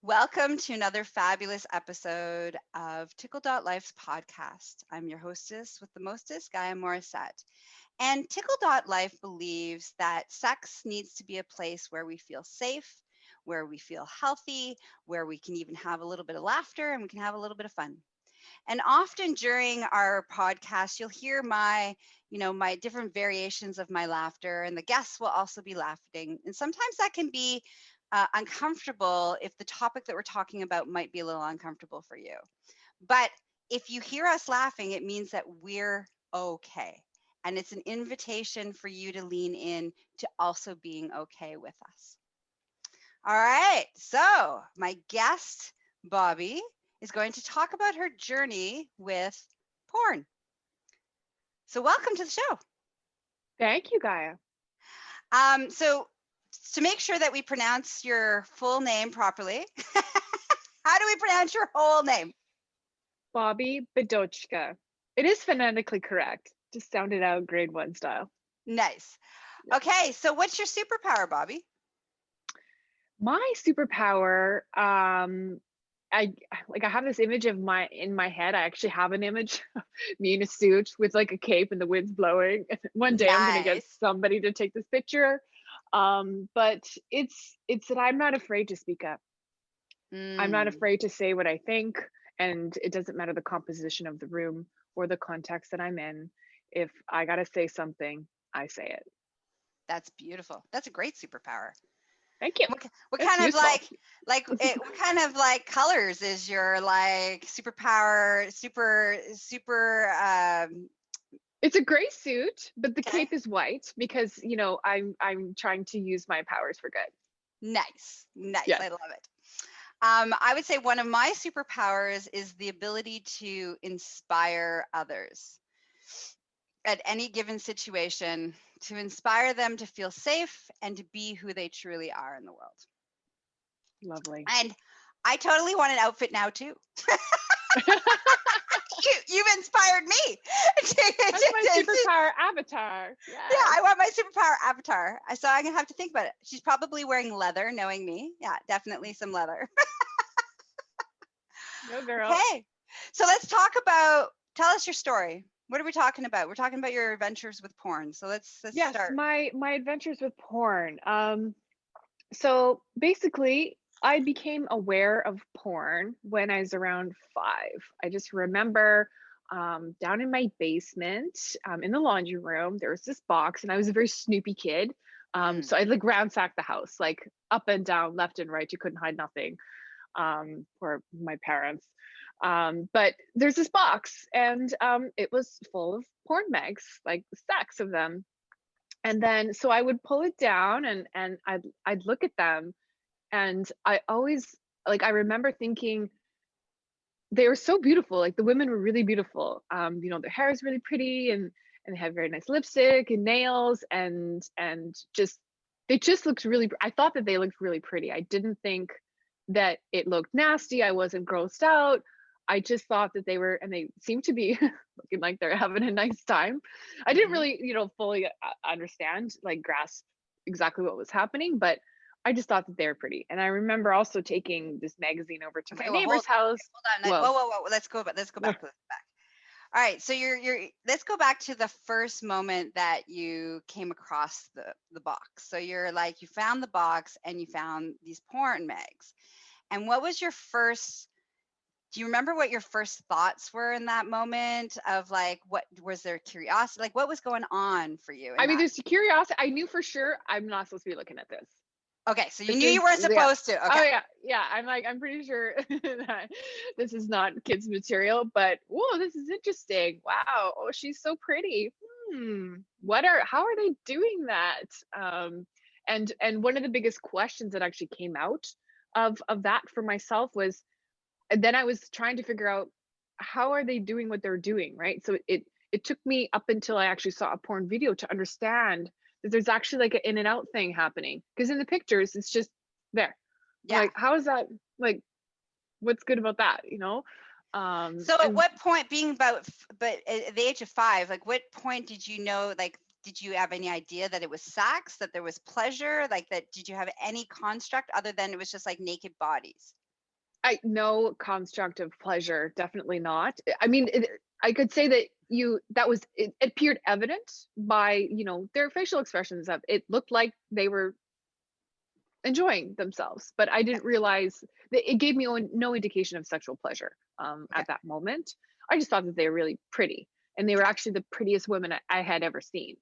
Welcome to another fabulous episode of Tickle.life's podcast. I'm your hostess with the mostest, Gaia Morissette. And Tickle.life believes that sex needs to be a place where we feel safe, where we feel healthy, where we can even have a little bit of laughter and we can have a little bit of fun. And often during our podcast, you'll hear my different variations of my laughter, and the guests will also be laughing. And sometimes that can be uncomfortable if the topic that we're talking about might be a little uncomfortable for you. But if you hear us laughing, it means that we're okay. And it's an invitation for you to lean in to also being okay with us. All right. So, my guest, Bobbi, is going to talk about her journey with porn. So, welcome to the show. Thank you, Gaia. So, to make sure that we pronounce your full name properly, how do we pronounce your whole name? Bobbi Bidochka. It is phonetically correct. Just sounded out grade 1 style. Nice. Okay, so what's your superpower, Bobbi? My superpower, I have this image in my head. I actually have an image of me in a suit with like a cape and the wind's blowing. One day I'm gonna get somebody to take this picture. But it's that I'm not afraid to speak up. I'm not afraid to say what I think, and it doesn't matter the composition of the room or the context that I'm in. If I gotta say something, I say it. That's beautiful. That's a great superpower. Thank you. What kind of what kind of like colors is your like superpower? Super. It's a gray suit, but the cape is white because I'm trying to use my powers for good. Nice. Yeah. I love it. I would say one of my superpowers is the ability to inspire others at any given situation, to inspire them to feel safe and to be who they truly are in the world. Lovely. And I totally want an outfit now too. You've inspired me. That's my superpower avatar. Yeah, I want my superpower avatar. So I'm gonna have to think about it. She's probably wearing leather, knowing me. Yeah, definitely some leather. No, girl. Okay, so let's tell us your story. What are we talking about? We're talking about your adventures with porn. So let's start. Yes, my adventures with porn. So basically, I became aware of porn when I was around 5. I just remember down in my basement, in the laundry room, there was this box, and I was a very snoopy kid. So I'd like ransack the house, like up and down, left and right. You couldn't hide nothing for my parents. But there's this box, and it was full of porn mags, like stacks of them. And then so I would pull it down, and I'd look at them, and I always, like, I remember thinking they were so beautiful. Like, the women were really beautiful. Their hair is really pretty, and they had very nice lipstick and nails, and just they just looked really, I thought that they looked really pretty. I didn't think that it looked nasty. I wasn't grossed out. I just thought that they were, and they seemed to be looking like they're having a nice time. I didn't really, fully understand, like, grasp exactly what was happening, but I just thought that they were pretty. And I remember also taking this magazine over to my neighbor's house. Hold on. Whoa. Let's go back. All right. So let's go back to the first moment that you came across the box. So you're like, you found the box and you found these porn mags. And what was your first, do you remember what your first thoughts were in that moment of, like, what was there curiosity? Like, what was going on for you? I mean, there's curiosity. I knew for sure I'm not supposed to be looking at this. Okay, so you knew you weren't supposed to. Okay. Oh yeah. I'm pretty sure that this is not kids material, but whoa, this is interesting. Wow, oh, she's so pretty. How are they doing that? And one of the biggest questions that actually came out of that for myself was, and then I was trying to figure out, how are they doing what they're doing, right? So it took me up until I actually saw a porn video to understand that there's actually like an in and out thing happening, because in the pictures it's just there. Yeah. Like, how is that, like, what's good about that, So at what point, but at the age of 5, like, what point did you know, like, did you have any idea that it was sex, that there was pleasure, like, that? Did you have any construct other than it was just like naked bodies? I no construct of pleasure, definitely not. I mean, I could say that it appeared evident by, their facial expressions of it looked like they were enjoying themselves, but I Okay. didn't realize that it gave me no indication of sexual pleasure Okay. at that moment. I just thought that they were really pretty, and they were Okay. actually the prettiest women I had ever seen.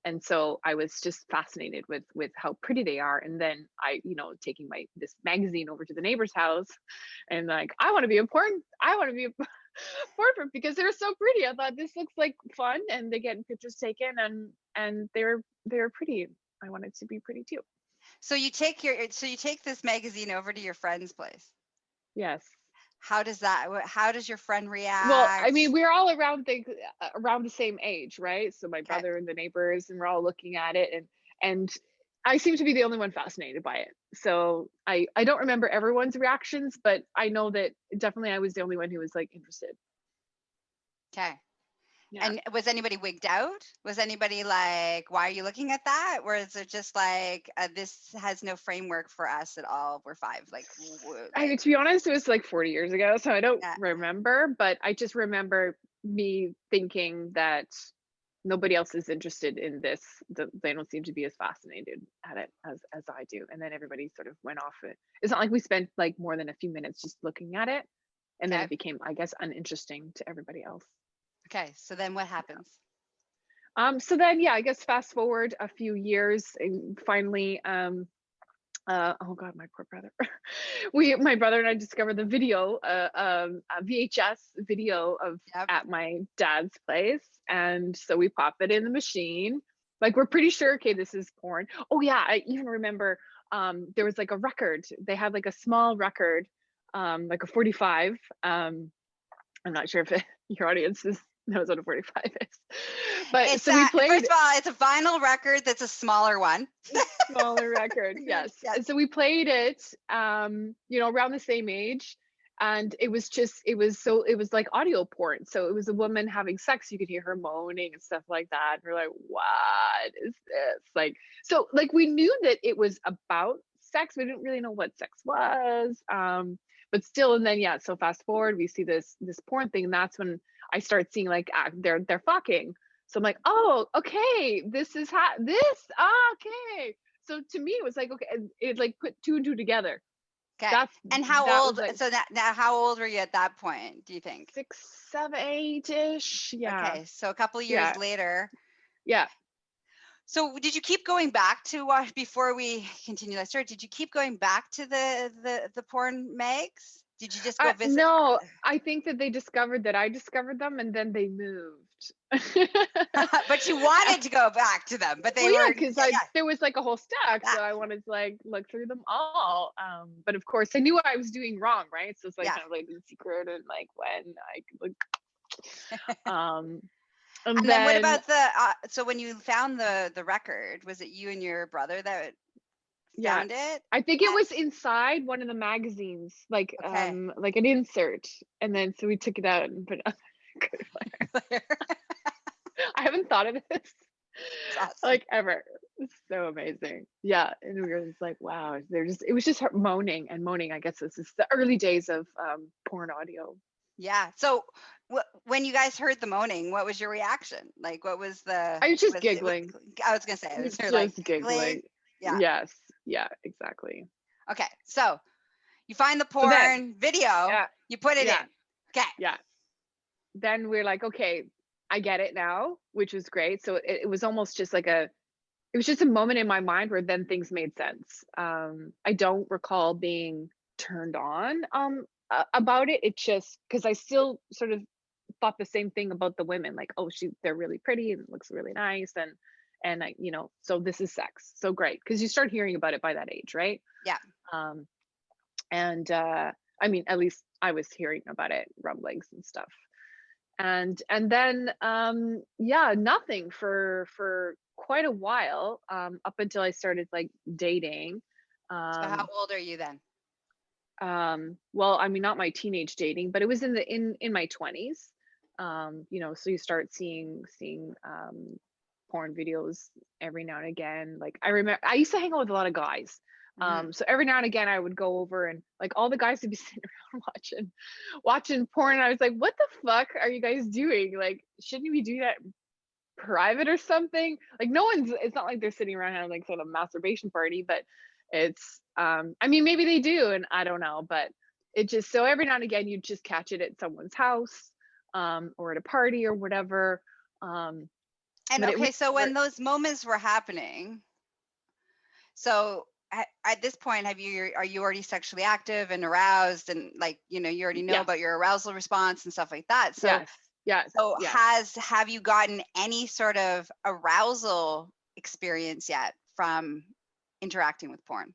And so I was just fascinated with how pretty they are. And then I, taking my this magazine over to the neighbor's house, and like, I want to be important. I want to be a portrait because they're so pretty. I thought this looks like fun, and they get pictures taken, and they're pretty. I wanted to be pretty too. So you take this magazine over to your friend's place. Yes. How does your friend Well, I mean, react? we're all around the same age, right? So my Okay. brother and the neighbors, and we're all looking at it, and I seem to be the only one fascinated by it. So I don't remember everyone's reactions, but I know that definitely I was the only one who was like interested. Okay. Yeah. And was anybody wigged out? Was anybody like, why are you looking at that? Or is it just like, this has no framework for us at all? We're five. Like, I mean, like, to be honest, it was like 40 years ago, so I don't yeah. remember, but I just remember me thinking that nobody else is interested in this. They don't seem to be as fascinated at it as I do. And then everybody sort of went off it. It's not like we spent like more than a few minutes just looking at it, and then Okay. it became, I guess, uninteresting to everybody else. Okay. So then what happens? So then, yeah, I guess fast forward a few years, and finally, oh God, my poor brother. My brother and I discovered the video, a VHS video of Yep. at my dad's place, and so we pop it in the machine. Like we're pretty sure, okay, this is porn. Oh yeah, I even remember there was like a record. They had like a small record, like a 45. I'm not sure if your audience knows what a 45 is, but It's so we first played of all, it's a vinyl record that's a smaller one. smaller record, yes. Yes. And so we played it, around the same age, and it was like audio porn. So it was a woman having sex, you could hear her moaning and stuff like that. And we're like, what is this? Like, so like we knew that it was about sex. We didn't really know what sex was. But still, and then yeah, so fast forward, we see this porn thing, and that's when I start seeing like they're fucking. So I'm like, oh, okay, this is okay. So to me, it was like, okay, it like put two and two together. Okay. That's And how that was old? like So now, how old were you at that point? Do you think? 6, 7, 8-ish. Yeah, Okay. So a couple of years yeah, later. yeah. So did you keep going back to before we continue that story? Did you keep going back to the porn mags? Did you just go visit? No, I think that they discovered that I discovered them, and then they moved. But you wanted to go back to them, but they Well, yeah, were because yeah, I yeah. there was like a whole stack, Ah, so I wanted to like look through them all. But of course, I knew what I was doing wrong, right? So it's like yeah. kind of like the secret, and like when I could look. And And then what then about so when you found the record, was it you and your brother that found yes, it? I think it And was inside one of the magazines, okay. like an insert, and then so we took it out and put it on. That's I haven't thought of this awesome. like ever. It's so amazing. Yeah, and we were just like, wow. It was just her moaning and moaning. I guess this is the early days of porn audio. Yeah. So when you guys heard the moaning, what was your reaction? Like, what was the I was just was it? giggling, I was gonna say, was there like just giggling? giggling. Yeah. Yes, yeah, exactly. Okay. So you find the So then, porn video, yeah, you put it yeah, in. Okay. yeah. Then we're like, okay, I get it now, which was great. So it was almost just like it was just a moment in my mind where then things made sense. I don't recall being turned on about it. It just because I still sort of thought the same thing about the women, like, oh, they're really pretty and looks really nice, and I, so this is sex, so great, because you start hearing about it by that age, right? Yeah. Um, and I mean, at least I was hearing about it, rumblings and stuff, and then yeah, nothing for quite a while, up until I started like dating. So how um old are you then? well, I mean, not my teenage dating, but it was in my 20s. So you start seeing porn videos every now and again. Like I remember I used to hang out with a lot of guys, Hmm. So every now and again I would go over, and like all the guys would be sitting around watching porn, and I was like, what the fuck are you guys doing? Like, shouldn't we do that private or something? Like, no one's, it's not like they're sitting around having like sort of masturbation party, but it's I mean, maybe they do, and I don't know, but it just, so every now and again you just catch it at someone's house, or at a party or whatever. um And but it really okay, so never. when those moments were happening, so at this point, are you already sexually active and aroused, and like, you already know Yes, about your arousal response and stuff like that. So yes, yes, so yes. have you gotten any sort of arousal experience yet from interacting with porn?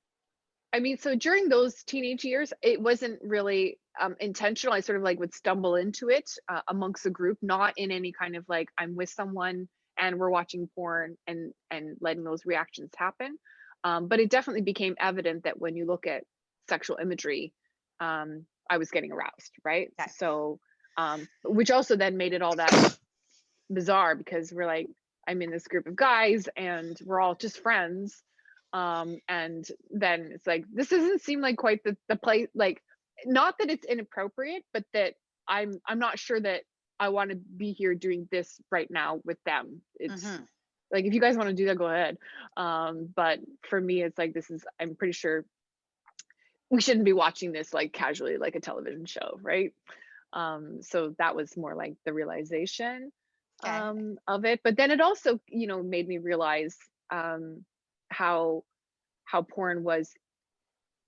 I mean, so during those teenage years, it wasn't really intentional. I sort of like would stumble into it amongst a group, not in any kind of like I'm with someone and we're watching porn and letting those reactions happen. But it definitely became evident that when you look at sexual imagery, I was getting aroused, right? Okay. So, which also then made it all that bizarre, because we're like, I'm in this group of guys and we're all just friends. And then it's like, this doesn't seem like quite the place, like, not that it's inappropriate, but that I'm not sure that I want to be here doing this right now with them. It's Hmm. like, if you guys want to do that, go ahead. But for me, it's like, this is, I'm pretty sure we shouldn't be watching this like casually, like a television show, right? So that was more like the realization Okay. of it. But then it also, you know, made me realize um, how how porn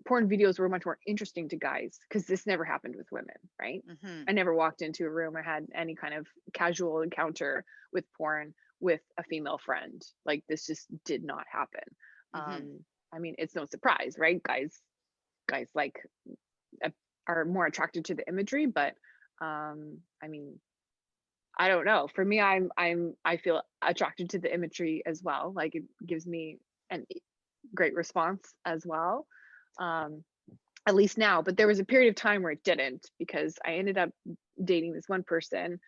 videos were much more interesting to guys, because this never happened with women, right? Hmm. I never walked into a room or had any kind of casual encounter with porn with a female friend. Like, this just did not happen. Hmm. I mean, it's no surprise, right? Guys like uh, are more attracted to the imagery, but I mean, I don't know. For me, I feel attracted to the imagery as well. Like, it gives me a great response as well. Um, at least now, but there was a period of time where it didn't, because I ended up dating this one person,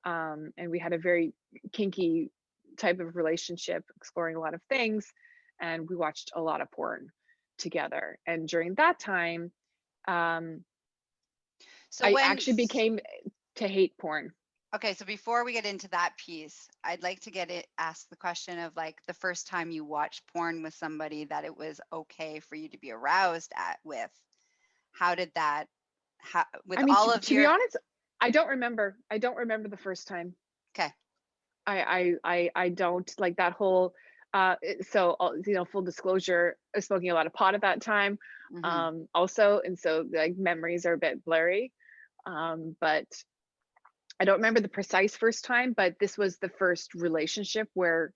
and we had a very kinky type of relationship, exploring a lot of things, and we watched a lot of porn together. And during that time, um, So I when actually became to hate porn. Okay, so before we get into that piece, I'd like to ask the question of like the first time you watched porn with somebody that it was okay for you to be aroused at with. How did that with I mean, all of to be your honest, I don't remember the first time. Okay. I don't like that whole so you know, full disclosure, I was smoking a lot of pot at that time, Mhm. also, and so like memories are a bit blurry, but I don't remember the precise first time, but this was the first relationship where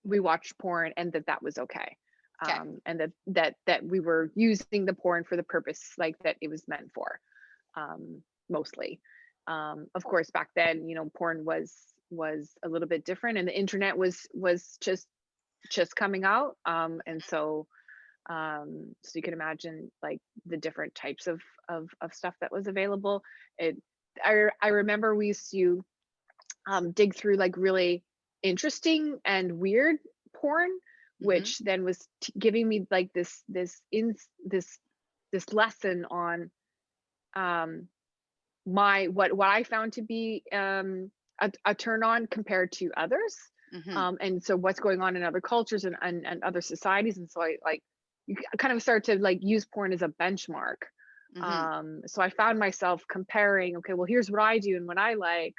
we watched porn, and that was okay, Okay. and that we were using the porn for the purpose like that it was meant for, mostly. Of course, back then, you know, porn was a little bit different, and the internet was just coming out, and so so you can imagine like the different types of stuff that was available. It I remember we used to dig through like really interesting and weird porn, Mhm. which then was giving me like this this lesson on um my what I found to be a turn on compared to others, Mhm. and so what's going on in other cultures and other societies, and so I like, you kind of start to like use porn as a benchmark. Mhm. So I found myself comparing, okay, well, here's what I do and what I like,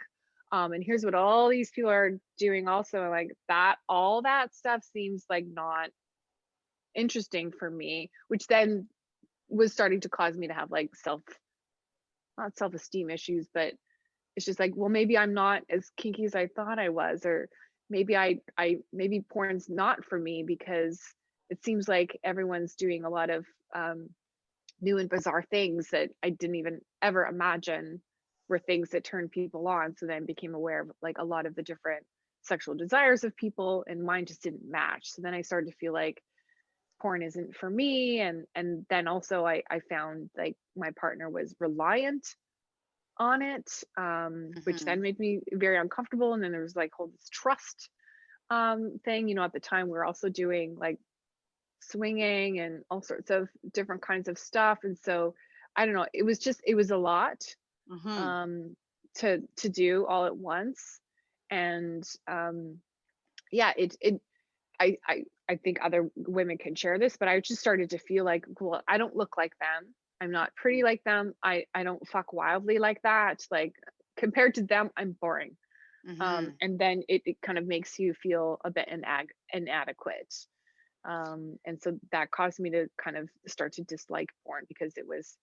and here's what all these people are doing also, and like that, all that stuff seems like not interesting for me, which then was starting to cause me to have like not self-esteem issues, but it's just like, well, maybe I'm not as kinky as I thought I was, or maybe maybe porn's not for me, because it seems like everyone's doing a lot of new and bizarre things that I didn't even ever imagine were things that turn people on. So then I became aware of like a lot of the different sexual desires of people, and mine just didn't match. So then I started to feel like porn isn't for me, and then also I found like my partner was reliant on it, which then Mhm. made me very uncomfortable. And then there was like whole this trust thing. You know, at the time we were also doing like swinging and all sorts of different kinds of stuff. And so I don't know, it was a lot Mm-hmm. um to do all at once. And yeah, I think other women can share this, but I just started to feel like, well, I don't look like them. I'm not pretty like them. I don't fuck wildly like that. Like compared to them, I'm boring. Mm-hmm. And then it kind of makes you feel a bit inadequate. And so that caused me to kind of start to dislike porn because it was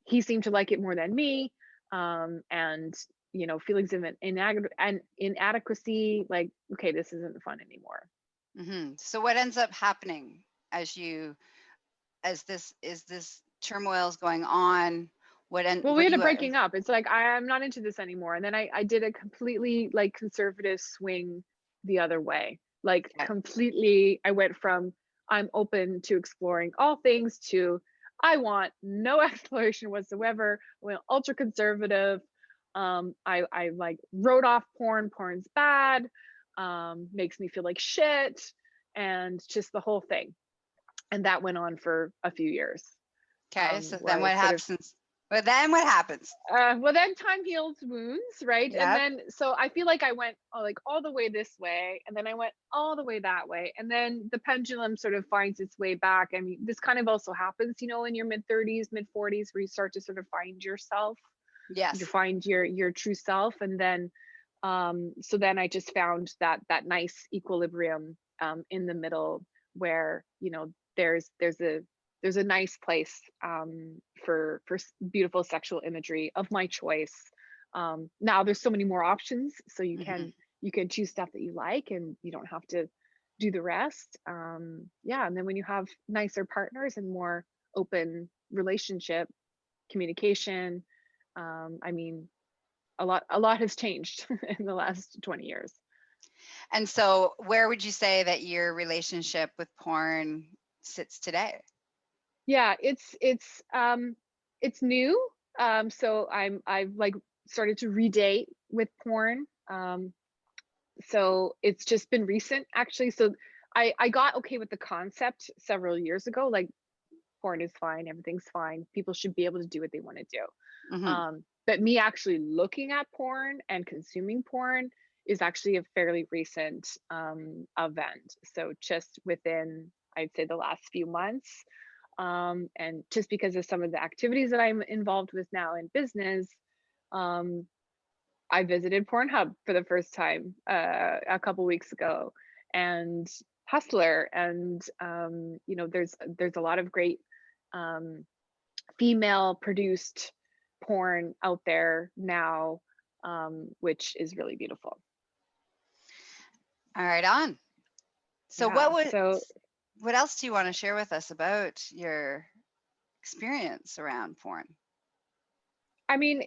he seemed to like it more than me. And feelings of inadequacy, like, okay, this isn't fun anymore. Mm-hmm. So what ends up happening as you as this is this turmoil is going on? Well, we What do ended you up breaking up. It's like I'm not into this anymore. And then I did a completely like conservative swing the other way. Like okay. completely, I went from I'm open to exploring all things to I want no exploration whatsoever. I went ultra conservative. I like wrote off porn. Porn's bad. Makes me feel like shit, and just the whole thing. And that went on for a few years. Okay, so Where then I what sort of happens? But then what happens? well, then time heals wounds, right? And Yep. then, so I feel like I went like all the way this way, and then I went all the way that way, and then the pendulum sort of finds its way back. I mean, this kind of also happens, in your mid 30s, mid 40s, where you start to sort of find yourself, you Yes. find your true self, and then, so then I just found that nice equilibrium in the middle where there's a nice place for beautiful sexual imagery of my choice. Now there's so many more options, so Mm-hmm. you can choose stuff that you like, and you don't have to do the rest. Yeah, and then when you have nicer partners and more open relationship communication, I mean, a lot has changed in the last 20 years. And so where would you say that your relationship with porn sits today? Yeah, it's new. So I've like started to redate with porn. So it's just been recent actually. So I got okay with the concept several years ago. Like porn is fine, everything's fine. People should be able to do what they want to do. Mm-hmm. But me actually looking at porn and consuming porn is actually a fairly recent event. So just within, I'd say, the last few months. And just because of some of the activities that I'm involved with now in business, um, I visited Pornhub for the first time a couple weeks ago, and Hustler, and there's a lot of great um, female produced porn out there now, which is really beautiful. All right, on. So Yeah. So what else do you want to share with us about your experience around porn? I mean,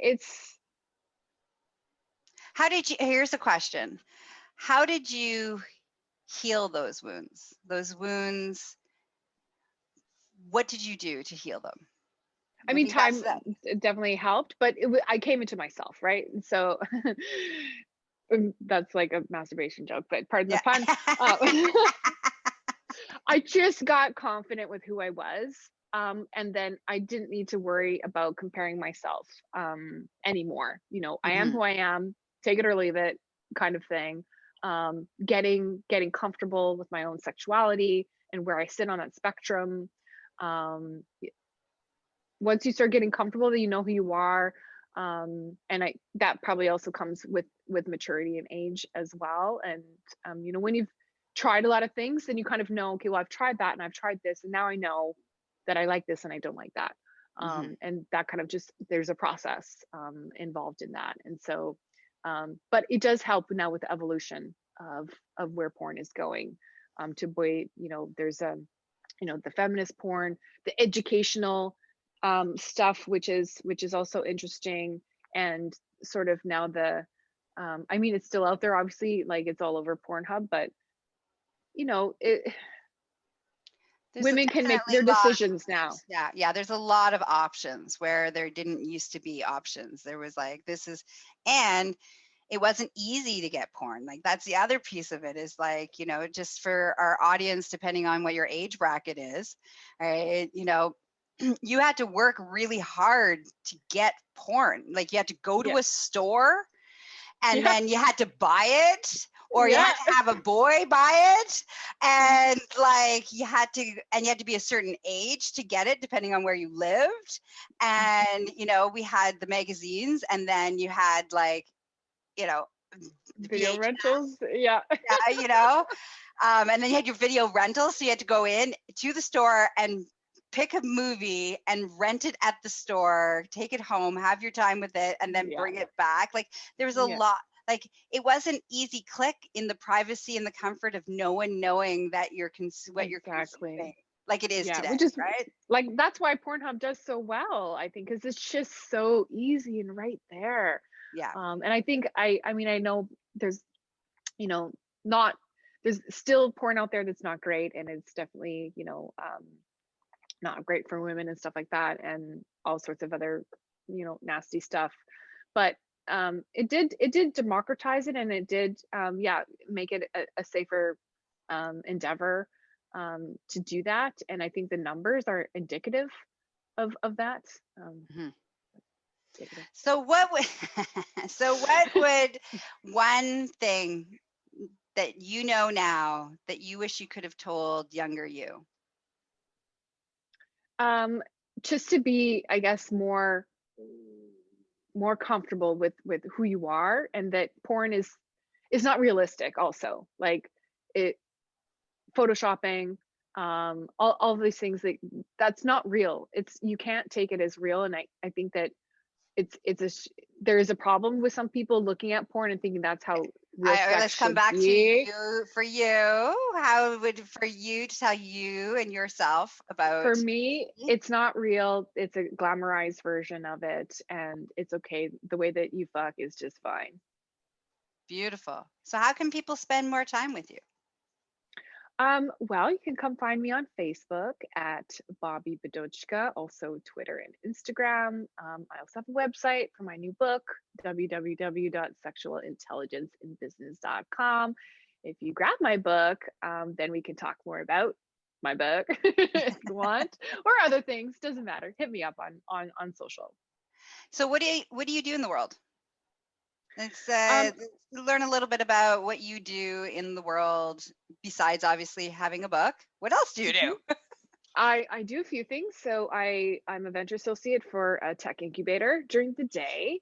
Here's a question. How did you heal those wounds? Those wounds, what did you do to heal them? I I mean, think that's time that. definitely helped, but I came into myself, right? And so that's like a masturbation joke, but pardon the Yeah. pun. Uh, I just got confident with who I was. And then I didn't need to worry about comparing myself anymore. I am Hmm. who I am, take it or leave it kind of thing. Getting comfortable with my own sexuality and where I sit on that spectrum. Um, Once you start getting comfortable that you know who you are, and I that probably also comes with maturity and age as well. And when you've tried a lot of things, then you kind of know, okay, well, I've tried that and I've tried this, and now I know that I like this and I don't like that. Hmm. And that kind of just, there's a process involved in that. And so but it does help now with the evolution of where porn is going, to boy, there's the feminist porn, the educational stuff, which is also interesting. And sort of now I mean, it's still out there, obviously, like it's all over Pornhub, but it There's women can make definitely their a lot. decisions now. Yeah, yeah. There's a lot of options where there didn't used to be options. There was like, this is, and it wasn't easy to get porn. Like that's the other piece of it, is like, just for our audience, depending on what your age bracket is, right? You had to work really hard to get porn. Like you had to go to Yeah. a store, and Yeah. then you had to buy it, or you Yeah. had to have a boy buy it, and like you had to be a certain age to get it, depending on where you lived. And we had the magazines, and then you had like, you know the Video VH, rentals. Yeah. yeah, and then you had your video rental, so you had to go in to the store and pick a movie and rent it at the store, take it home, have your time with it, and then Yeah. bring it back. Like there was a Yeah. lot. Like it wasn't easy click in the privacy and the comfort of no one knowing that what you're Exactly. consuming, like it is Yeah, today, which is right? like that's why Pornhub does so well, I think, because it's just so easy and right there. Yeah. And I think I mean, I know there's, you know, not there's still porn out there that's not great, and it's definitely, not great for women and stuff like that, and all sorts of other, nasty stuff. But it did democratize it, and it did, yeah, make it a safer endeavor to do that. And I think the numbers are indicative of that. Mhm. Indicative. So what would so what would one thing that now that you wish you could have told younger you? Um, just to be, I guess, more comfortable with who you are, and that porn is not realistic. Also, like it photoshopping, all of these things, that's not real. It's You can't take it as real. And I think that there is a problem with some people looking at porn and thinking that's how real sex Let's come should back to be. you. For you, how would for you to tell you and yourself For about? me, it's not real. It's a glamorized version of it, and it's okay. The way that you fuck is just fine. Beautiful. So how can people spend more time with you? Well, you can come find me on Facebook at Bobbi Bidochka, also Twitter and Instagram. I also have a website for my new book, www.sexualintelligenceinbusiness.com. If you grab my book, then we can talk more about my book if you want, or other things. Doesn't matter. Hit me up on social. So what do you do in the world? Let's Um, learn a little bit about what you do in the world besides obviously having a book. What else do you mhm. do? I do a few things. So I'm a venture associate for a tech incubator during the day.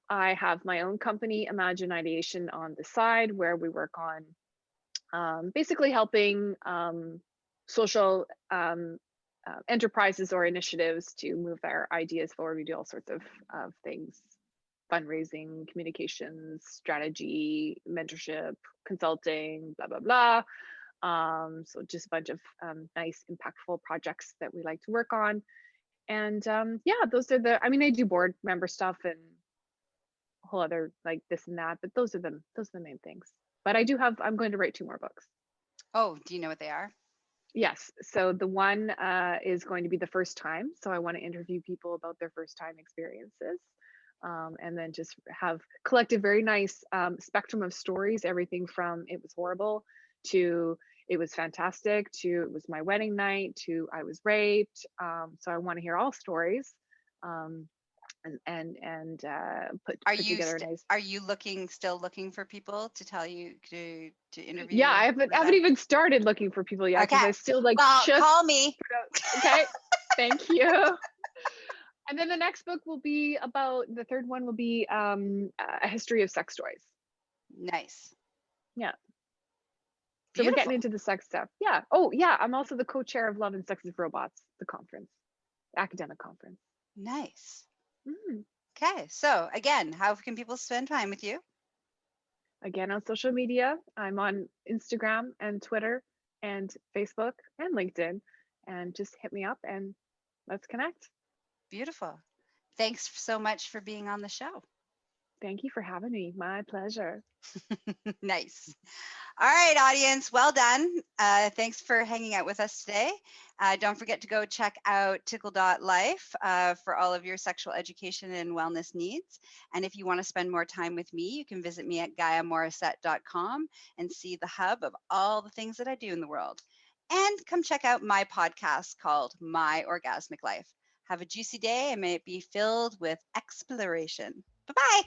I have my own company, Imagine Ideation, on the side, where we work on basically helping social enterprises or initiatives to move their ideas forward. We do all sorts of things: fundraising, communications, strategy, mentorship, consulting, blah, blah, blah. So just a bunch of nice, impactful projects that we like to work on. And yeah, I mean, I do board member stuff and a whole other like this and that, but those are the main things. But I'm going to write two more books. Oh, do you know what they are? Yes. So the one is going to be the first time. So I want to interview people about their first time experiences. And then just have collect a very nice spectrum of stories, everything from it was horrible to it was fantastic to it was my wedding night to I was raped. So I want to hear all stories, um, and Are put you together a nice. still looking for people to tell you to interview Yeah, you? I haven't even started looking for people yet because Okay. I still like Well, just call me. put out. Okay, thank you. And then the next book will be about the third one will be a history of sex toys. Nice. Yeah. So we're getting Beautiful. into the sex stuff. Yeah. Oh, yeah. I'm also the co-chair of Love and Sex with Robots, the conference, academic conference. Nice. Mm. Okay. So again, how can people spend time with you? Again, on social media, I'm on Instagram and Twitter and Facebook and LinkedIn. And just hit me up and let's connect. Beautiful. Thanks so much for being on the show. Thank you for having me. My pleasure. Nice. All right, audience, well done. Thanks for hanging out with us today. Don't forget to go check out tickle.life for all of your sexual education and wellness needs. And if you want to spend more time with me, you can visit me at GaiaMorissette.com and see the hub of all the things that I do in the world. And come check out my podcast called My Orgasmic Life. Have a juicy day and may it be filled with exploration. Bye bye.